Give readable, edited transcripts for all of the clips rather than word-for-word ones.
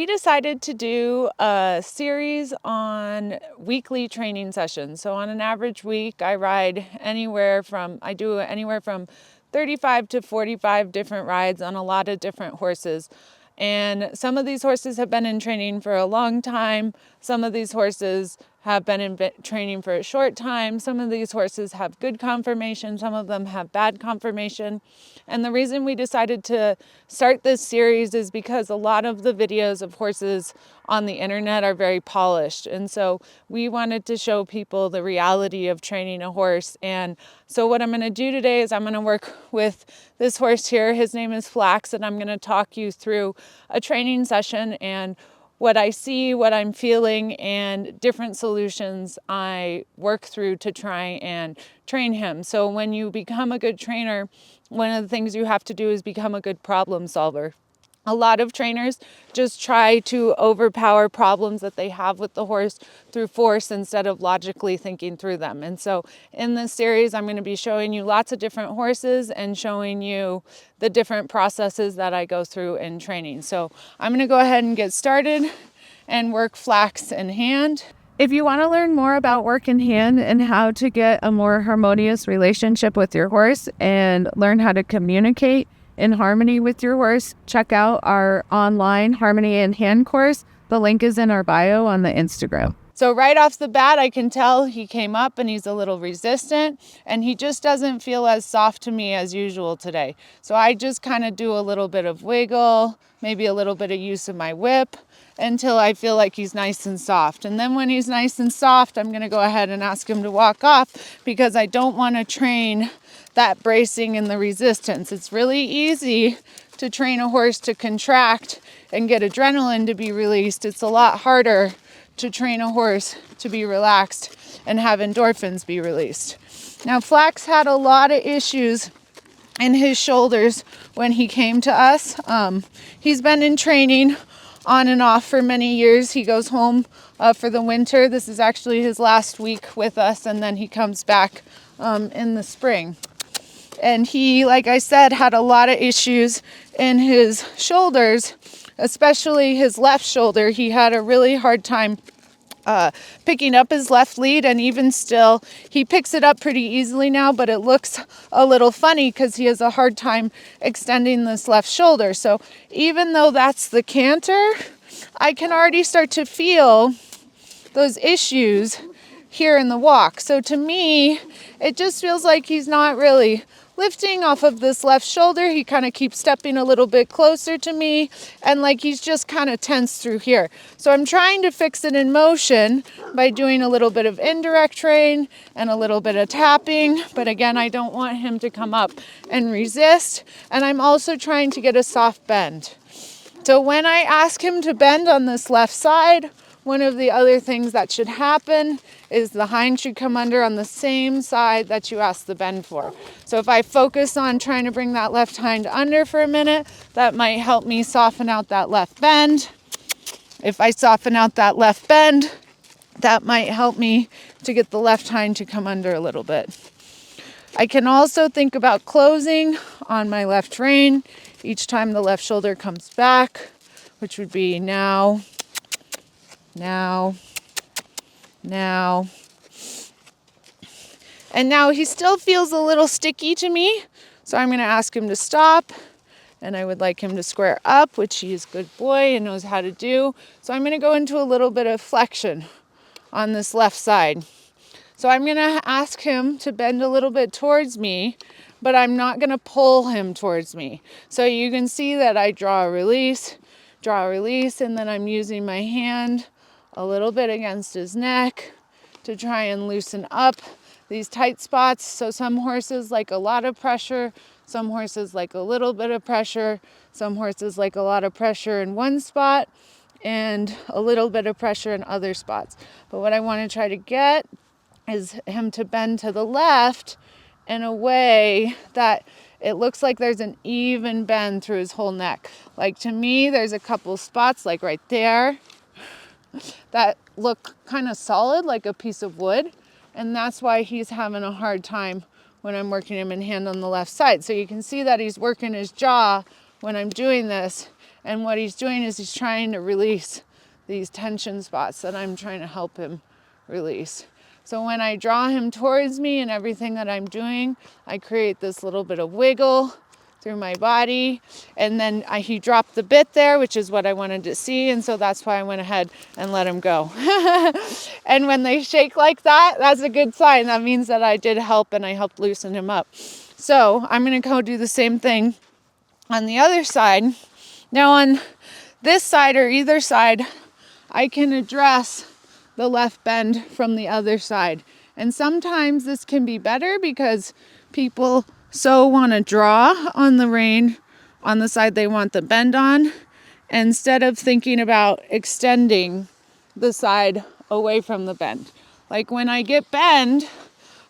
we decided to do a series on weekly training sessions. So on an average week, I do anywhere from 35 to 45 different rides on a lot of different horses. And some of these horses have been in training for a long time. Some of these horses have been in training for a short time. Some of these horses have good conformation. Some of them have bad conformation. And the reason we decided to start this series is because a lot of the videos of horses on the internet are very polished. And so we wanted to show people the reality of training a horse. And so what I'm going to do today is I'm going to work with this horse here. His name is Flax, and I'm going to talk you through a training session and what I see, what I'm feeling, and different solutions I work through to try and train him. So when you become a good trainer, one of the things you have to do is become a good problem solver. A lot of trainers just try to overpower problems that they have with the horse through force instead of logically thinking through them. And so in this series, I'm going to be showing you lots of different horses and showing you the different processes that I go through in training. So I'm going to go ahead and get started and work Flax in hand. If you want to learn more about work in hand and how to get a more harmonious relationship with your horse and learn how to communicate in harmony with your horse, check out our online Harmony in Hand course. The link is in our bio on the Instagram. So right off the bat, I can tell he came up and he's a little resistant, and he just doesn't feel as soft to me as usual today. So I just kind of do a little bit of wiggle, maybe a little bit of use of my whip until I feel like he's nice and soft. And then when he's nice and soft, I'm going to go ahead and ask him to walk off because I don't want to train that bracing and the resistance. It's really easy to train a horse to contract and get adrenaline to be released. It's a lot harder to train a horse to be relaxed and have endorphins be released. Now, Flax had a lot of issues in his shoulders when he came to us. He's been in training on and off for many years. He goes home for the winter. This is actually his last week with us, and then he comes back in the spring. And he, like I said, had a lot of issues in his shoulders, especially his left shoulder. He had a really hard time picking up his left lead, and even still, he picks it up pretty easily now, but it looks a little funny because he has a hard time extending this left shoulder. So even though that's the canter, I can already start to feel those issues here in the walk. So to me, it just feels like he's not really lifting off of this left shoulder. He kind of keeps stepping a little bit closer to me, and like he's just kind of tense through here. So I'm trying to fix it in motion by doing a little bit of indirect train and a little bit of tapping. But again, I don't want him to come up and resist. And I'm also trying to get a soft bend. So when I ask him to bend on this left side, one of the other things that should happen is the hind should come under on the same side that you ask the bend for. So if I focus on trying to bring that left hind under for a minute, that might help me soften out that left bend. If I soften out that left bend, that might help me to get the left hind to come under a little bit. I can also think about closing on my left rein each time the left shoulder comes back, which would be now. And now he still feels a little sticky to me, so I'm going to ask him to stop, and I would like him to square up, which he is a good boy and knows how to do. So I'm going to go into a little bit of flexion on this left side. So I'm going to ask him to bend a little bit towards me, but I'm not going to pull him towards me. So you can see that I draw a release, and then I'm using my hand a little bit against his neck to try and loosen up these tight spots. So some horses like a lot of pressure, some horses like a little bit of pressure, some horses like a lot of pressure in one spot and a little bit of pressure in other spots. But what I want to try to get is him to bend to the left in a way that it looks like there's an even bend through his whole neck. Like to me, there's a couple spots like right there that look kind of solid, like a piece of wood. And that's why he's having a hard time when I'm working him in hand on the left side. So you can see that he's working his jaw when I'm doing this. And what he's doing is he's trying to release these tension spots that I'm trying to help him release. So when I draw him towards me and everything that I'm doing, I create this little bit of wiggle through my body. And then he dropped the bit there, which is what I wanted to see. And so that's why I went ahead and let him go. And when they shake like that, that's a good sign. That means that I did help and I helped loosen him up. So I'm going to go do the same thing on the other side. Now on this side or either side, I can address the left bend from the other side. And sometimes this can be better because people so want to draw on the rein on the side they want the bend on, instead of thinking about extending the side away from the bend. Like when I get bend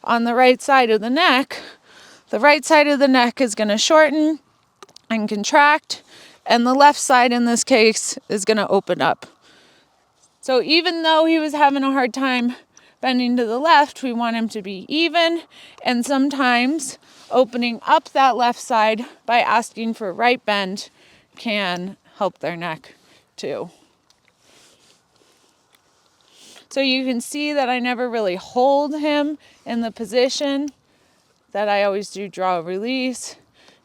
on the right side of the neck is going to shorten and contract, and the left side in this case is going to open up. So even though he was having a hard time bending to the left, we want him to be even, and sometimes opening up that left side by asking for right bend can help their neck too. So you can see that I never really hold him in the position that I always do draw, release,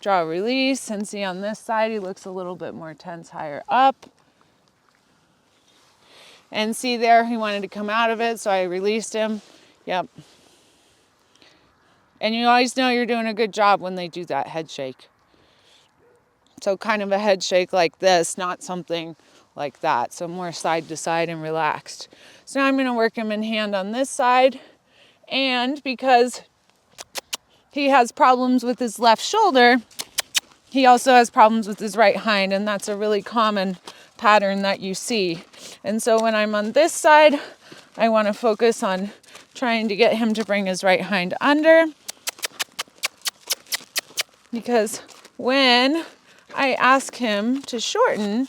and see on this side he looks a little bit more tense higher up. And see there, he wanted to come out of it, so I released him. Yep. And you always know you're doing a good job when they do that head shake. So kind of a head shake like this, not something like that. So more side to side and relaxed. So now I'm going to work him in hand on this side. And because he has problems with his left shoulder, he also has problems with his right hind, and that's a really common pattern that you see. And so when I'm on this side, I want to focus on trying to get him to bring his right hind under, because when I ask him to shorten,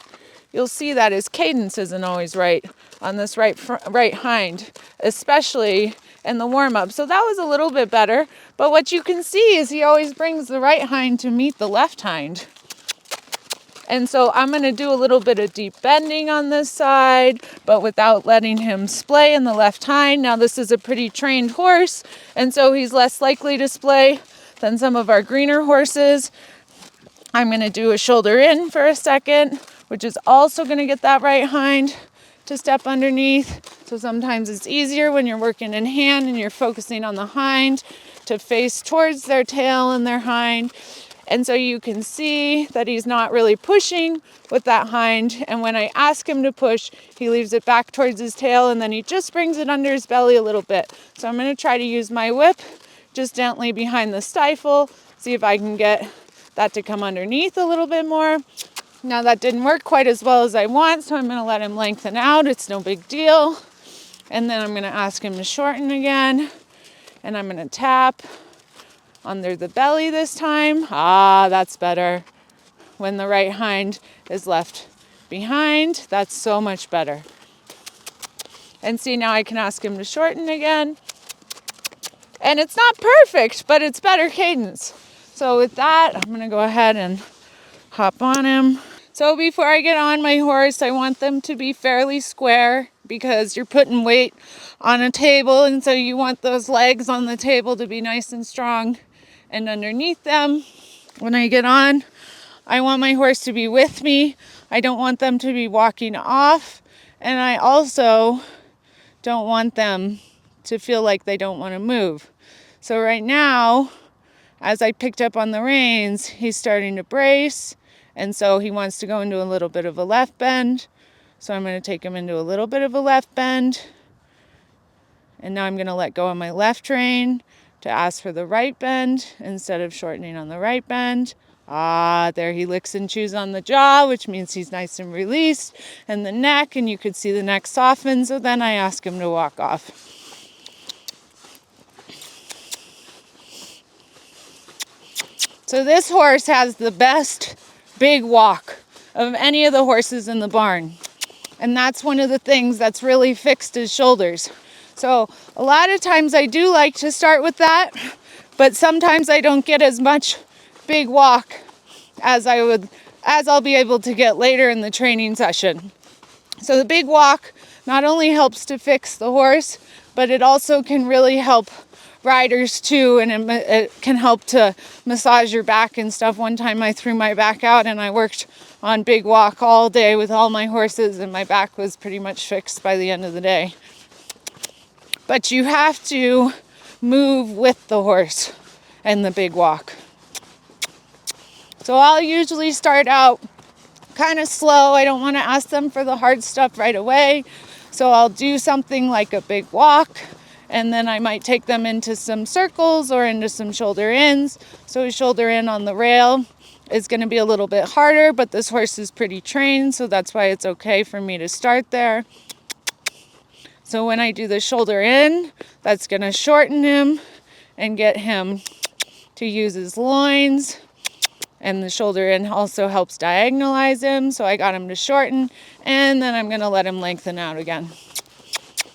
you'll see that his cadence isn't always right on this right hind, especially in the warm-up. So that was a little bit better, but what you can see is he always brings the right hind to meet the left hind. And so I'm going to do a little bit of deep bending on this side, but without letting him splay in the left hind. Now this is a pretty trained horse, and so he's less likely to splay than some of our greener horses. I'm going to do a shoulder in for a second, which is also going to get that right hind to step underneath. So sometimes it's easier when you're working in hand and you're focusing on the hind to face towards their tail and their hind. And so you can see that he's not really pushing with that hind. And when I ask him to push, he leaves it back towards his tail, and then he just brings it under his belly a little bit. So I'm going to try to use my whip just gently behind the stifle, see if I can get that to come underneath a little bit more. Now that didn't work quite as well as I want, so I'm going to let him lengthen out. It's no big deal. And then I'm going to ask him to shorten again, and I'm going to tap under the belly this time. That's better. When the right hind is left behind, that's so much better. And see, now I can ask him to shorten again. And it's not perfect, but it's better cadence. So with that, I'm going to go ahead and hop on him. So before I get on my horse, I want them to be fairly square, because you're putting weight on a table, and so you want those legs on the table to be nice and strong. And underneath them, when I get on, I want my horse to be with me. I don't want them to be walking off. And I also don't want them to feel like they don't want to move. So right now, as I picked up on the reins, he's starting to brace. And so he wants to go into a little bit of a left bend. So I'm going to take him into a little bit of a left bend. And now I'm going to let go of my left rein to ask for the right bend instead of shortening on the right bend. There he licks and chews on the jaw, which means he's nice and released, and the neck, and you could see the neck soften. So then I ask him to walk off. So this horse has the best big walk of any of the horses in the barn. And that's one of the things that's really fixed his shoulders. So a lot of times I do like to start with that, but sometimes I don't get as much big walk as I would as I'll be able to get later in the training session. So the big walk not only helps to fix the horse, but it also can really help riders too, and it can help to massage your back and stuff. One time I threw my back out and I worked on big walk all day with all my horses, and my back was pretty much fixed by the end of the day. But you have to move with the horse and the big walk. So I'll usually start out kind of slow. I don't want to ask them for the hard stuff right away. So I'll do something like a big walk, and then I might take them into some circles or into some shoulder ins. So a shoulder in on the rail is going to be a little bit harder, but this horse is pretty trained, so that's why it's okay for me to start there. So when I do the shoulder in, that's going to shorten him and get him to use his loins. And the shoulder in also helps diagonalize him, so I got him to shorten, and then I'm going to let him lengthen out again.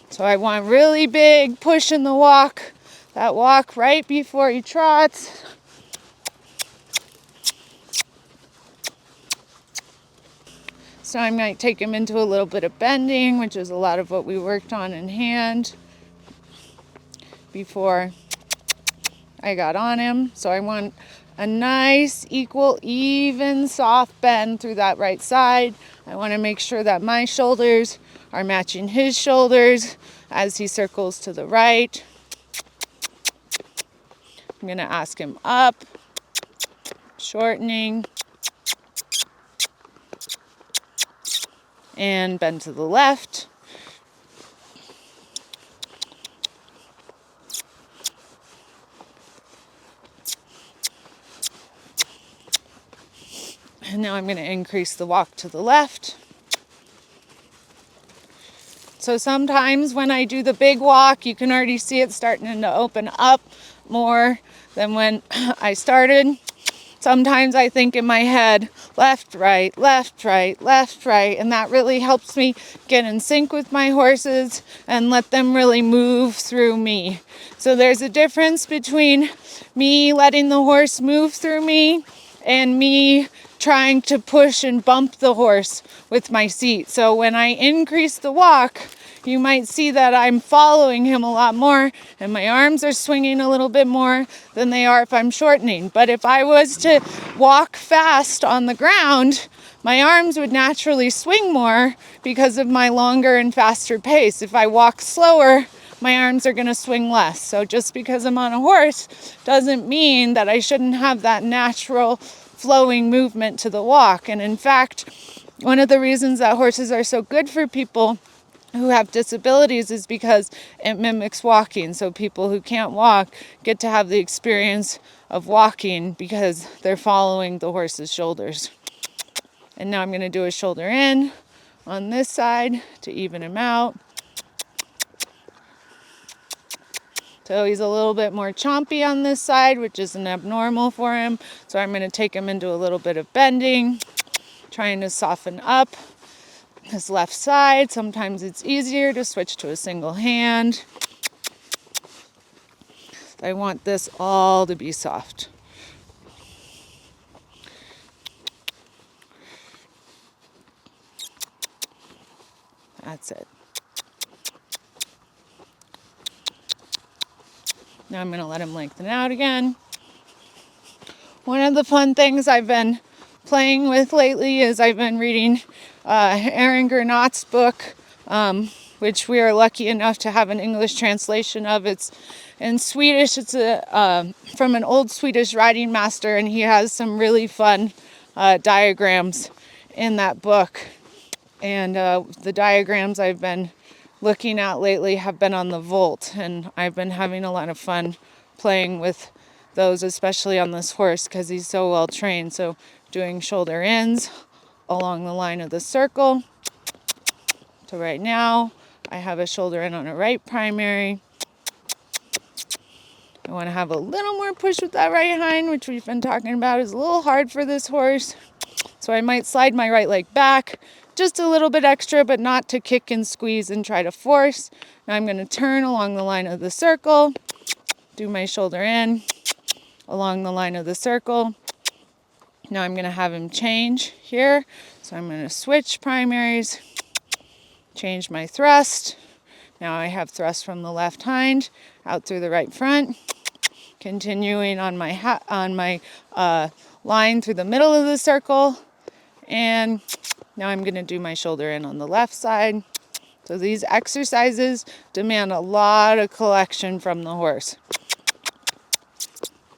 So I want really big push in the walk, that walk right before he trots. So I might take him into a little bit of bending, which is a lot of what we worked on in hand before I got on him. So I want a nice, equal, even, soft bend through that right side. I want to make sure that my shoulders are matching his shoulders as he circles to the right. I'm going to ask him up, shortening, and bend to the left. And now I'm going to increase the walk to the left. So sometimes when I do the big walk, you can already see it starting to open up more than when I started. Sometimes I think in my head, left, right, left, right, left, right, and that really helps me get in sync with my horses and let them really move through me. So there's a difference between me letting the horse move through me and me trying to push and bump the horse with my seat. So when I increase the walk, you might see that I'm following him a lot more and my arms are swinging a little bit more than they are if I'm shortening. But if I was to walk fast on the ground, my arms would naturally swing more because of my longer and faster pace. If I walk slower, my arms are going to swing less. So just because I'm on a horse doesn't mean that I shouldn't have that natural flowing movement to the walk. And in fact, one of the reasons that horses are so good for people who have disabilities is because it mimics walking. So people who can't walk get to have the experience of walking because they're following the horse's shoulders. And now I'm going to do a shoulder in on this side to even him out. So he's a little bit more chompy on this side, which isn't abnormal for him. So I'm going to take him into a little bit of bending, trying to soften up his left side. Sometimes it's easier to switch to a single hand. I want this all to be soft. That's it. Now I'm going to let him lengthen out again. One of the fun things I've been playing with lately is I've been reading Aaron Gernot's book, which we are lucky enough to have an English translation of. It's in Swedish. It's from an old Swedish riding master, and he has some really fun diagrams in that book. And the diagrams I've been looking at lately have been on the volt, and I've been having a lot of fun playing with those, especially on this horse because he's so well trained. So doing shoulder ins along the line of the circle. So right now I have a shoulder in on a right primary. I want to have a little more push with that right hind, which we've been talking about is a little hard for this horse. So I might slide my right leg back just a little bit extra, but not to kick and squeeze and try to force. Now I'm going to turn along the line of the circle, do my shoulder in along the line of the circle, Now I'm going to have him change here. So I'm going to switch primaries, change my thrust. Now I have thrust from the left hind out through the right front, continuing on my line through the middle of the circle. And now I'm going to do my shoulder in on the left side. So these exercises demand a lot of collection from the horse.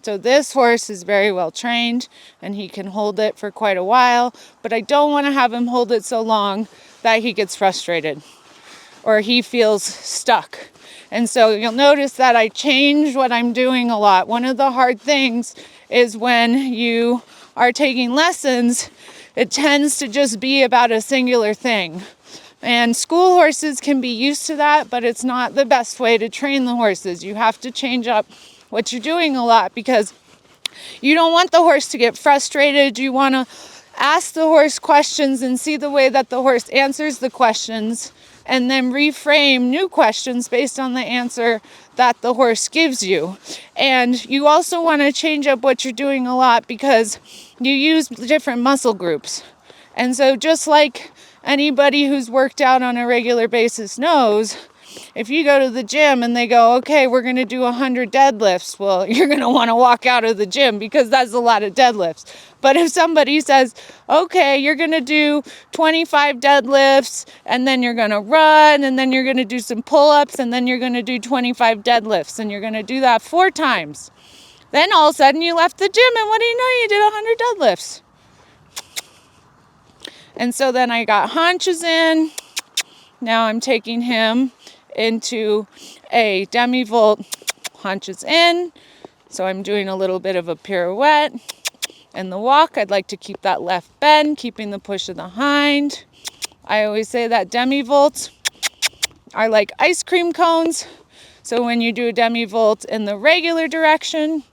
So this horse is very well trained and he can hold it for quite a while, but I don't want to have him hold it so long that he gets frustrated or he feels stuck. And so you'll notice that I change what I'm doing a lot. One of the hard things is when you are taking lessons, it tends to just be about a singular thing. And school horses can be used to that, but it's not the best way to train the horses. You have to change up what you're doing a lot because you don't want the horse to get frustrated. You want to ask the horse questions and see the way that the horse answers the questions and then reframe new questions based on the answer that the horse gives you. And you also want to change up what you're doing a lot because you use different muscle groups. And so just like anybody who's worked out on a regular basis knows, if you go to the gym and they go, okay, we're going to do 100 deadlifts, well, you're going to want to walk out of the gym because that's a lot of deadlifts. But if somebody says, okay, you're going to do 25 deadlifts and then you're going to run and then you're going to do some pull-ups and then you're going to do 25 deadlifts and you're going to do that 4 times. Then all of a sudden you left the gym and what do you know? You did 100 deadlifts. And so then I got haunches in. Now I'm taking him into a demi-volt, haunches in. So I'm doing a little bit of a pirouette. And the walk, I'd like to keep that left bend, keeping the push of the hind. I always say that demi-volts are like ice cream cones. So when you do a demi-volt in the regular direction,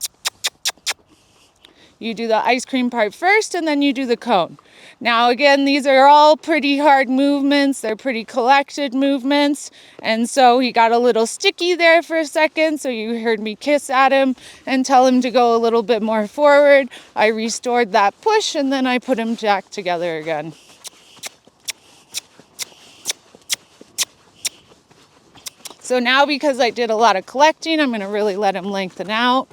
you do the ice cream part first and then you do the cone. Now again, these are all pretty hard movements. They're pretty collected movements. And so he got a little sticky there for a second. So you heard me kiss at him and tell him to go a little bit more forward. I restored that push and then I put him back together again. So now because I did a lot of collecting, I'm going to really let him lengthen out.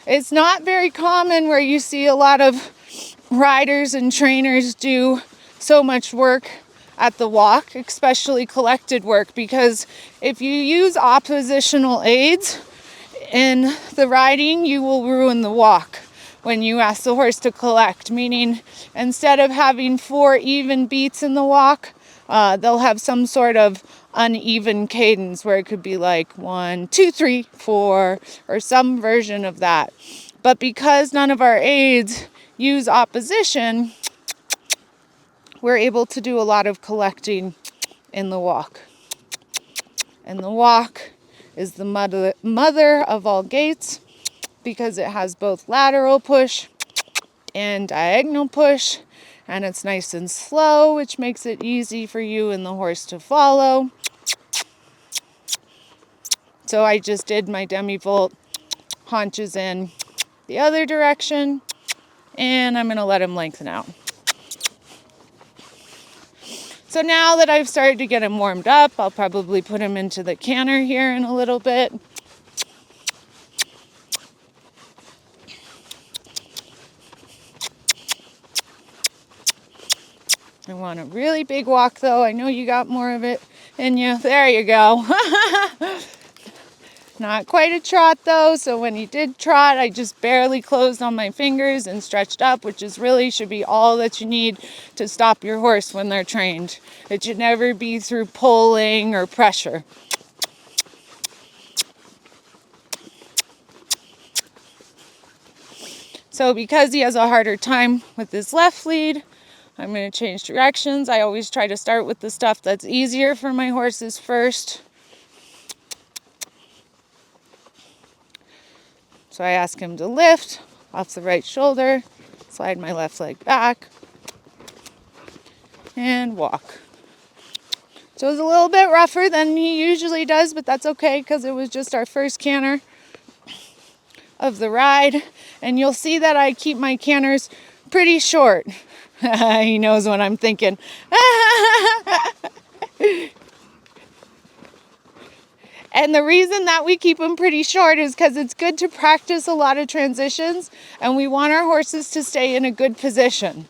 It's not very common where you see a lot of riders and trainers do so much work at the walk, especially collected work, because if you use oppositional aids in the riding, you will ruin the walk when you ask the horse to collect, meaning instead of having 4 even beats in the walk, they'll have some sort of uneven cadence where it could be like 1, 2, 3, 4 or some version of that. But because none of our aids use opposition, we're able to do a lot of collecting in the walk. And the walk is the mother of all gaits because it has both lateral push and diagonal push, and it's nice and slow, which makes it easy for you and the horse to follow. So I just did my demi-volt, haunches in the other direction, and I'm going to let him lengthen out. So now that I've started to get him warmed up, I'll probably put him into the canter here in a little bit. I want a really big walk though. I know you got more of it in you. There you go. Not quite a trot though, so when he did trot, I just barely closed on my fingers and stretched up, which is really should be all that you need to stop your horse when they're trained. It should never be through pulling or pressure. So because he has a harder time with his left lead, I'm going to change directions. I always try to start with the stuff that's easier for my horses first. So I ask him to lift off the right shoulder, slide my left leg back, and walk. So it was a little bit rougher than he usually does, but that's okay because it was just our first canter. of the ride, and you'll see that I keep my canters pretty short. He knows what I'm thinking. And the reason that we keep them pretty short is because it's good to practice a lot of transitions, and we want our horses to stay in a good position.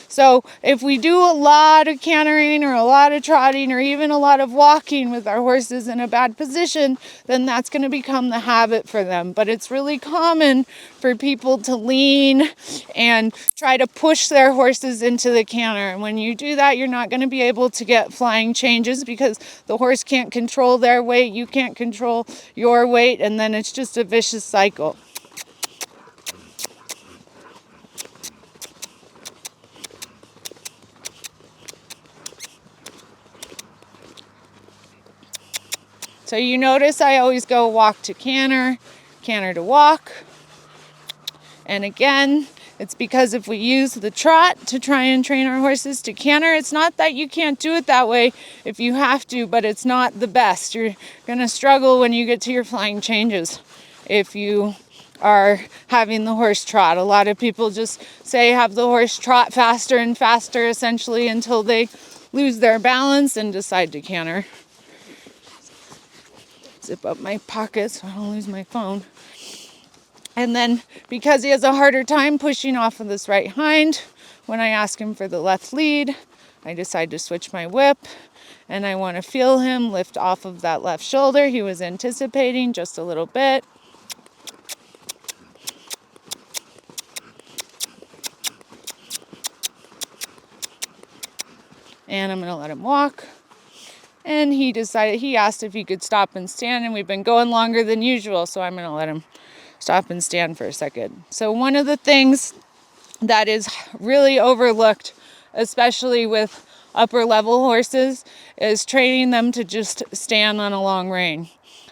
So if we do a lot of cantering or a lot of trotting or even a lot of walking with our horses in a bad position, then that's going to become the habit for them. But it's really common for people to lean and try to push their horses into the canter. And when you do that, you're not going to be able to get flying changes because the horse can't control their weight, you can't control your weight, and then it's just a vicious cycle. So you notice I always go walk to canter, canter to walk. And again, it's because if we use the trot to try and train our horses to canter, it's not that you can't do it that way if you have to, but it's not the best. You're going to struggle when you get to your flying changes if you are having the horse trot. A lot of people just say have the horse trot faster and faster, essentially, until they lose their balance and decide to canter. Zip up my pocket so I don't lose my phone. And then because he has a harder time pushing off of this right hind, when I ask him for the left lead, I decide to switch my whip, and I want to feel him lift off of that left shoulder. He was anticipating just a little bit. And I'm going to let him walk. And he asked if he could stop and stand, and we've been going longer than usual, so I'm going to let him stop and stand for a second. So one of the things that is really overlooked, especially with upper level horses, is training them to just stand on a long rein.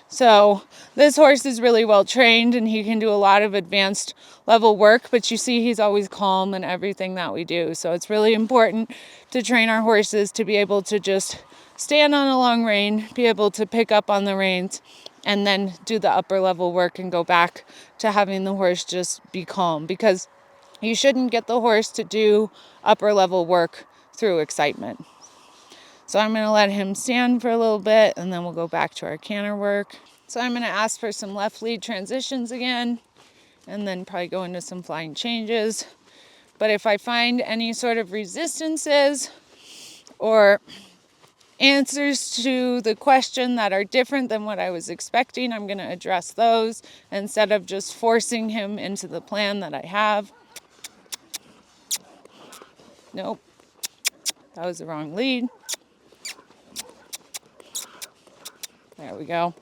So this horse is really well trained and he can do a lot of advanced level work, but you see he's always calm in everything that we do. So it's really important to train our horses to be able to just stand on a long rein, be able to pick up on the reins, and then do the upper level work and go back to having the horse just be calm, because you shouldn't get the horse to do upper level work through excitement. So I'm going to let him stand for a little bit, and then we'll go back to our canter work. So I'm going to ask for some left lead transitions again, and then probably go into some flying changes. But if I find any sort of resistances or answers to the question that are different than what I was expecting, I'm going to address those instead of just forcing him into the plan that I have. Nope, that was the wrong lead. There we go.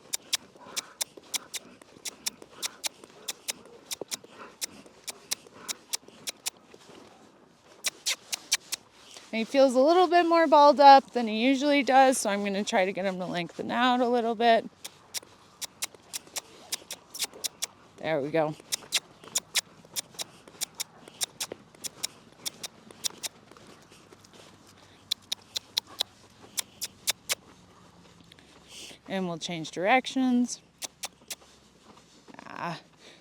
And he feels a little bit more balled up than he usually does, so I'm going to try to get him to lengthen out a little bit. There we go. And we'll change directions.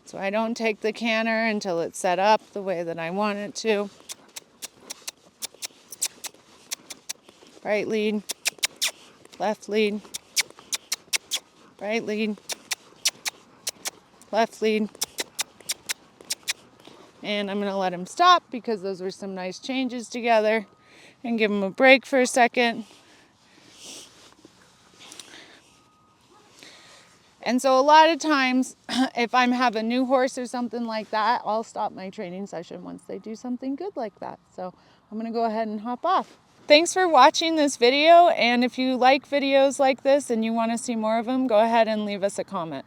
So I don't take the canter until it's set up the way that I want it to. Right lead, left lead, right lead, left lead. And I'm going to let him stop because those were some nice changes together, and give him a break for a second. And so a lot of times, if I have a new horse or something like that, I'll stop my training session once they do something good like that. So I'm going to go ahead and hop off. Thanks for watching this video, and if you like videos like this and you want to see more of them, go ahead and leave us a comment.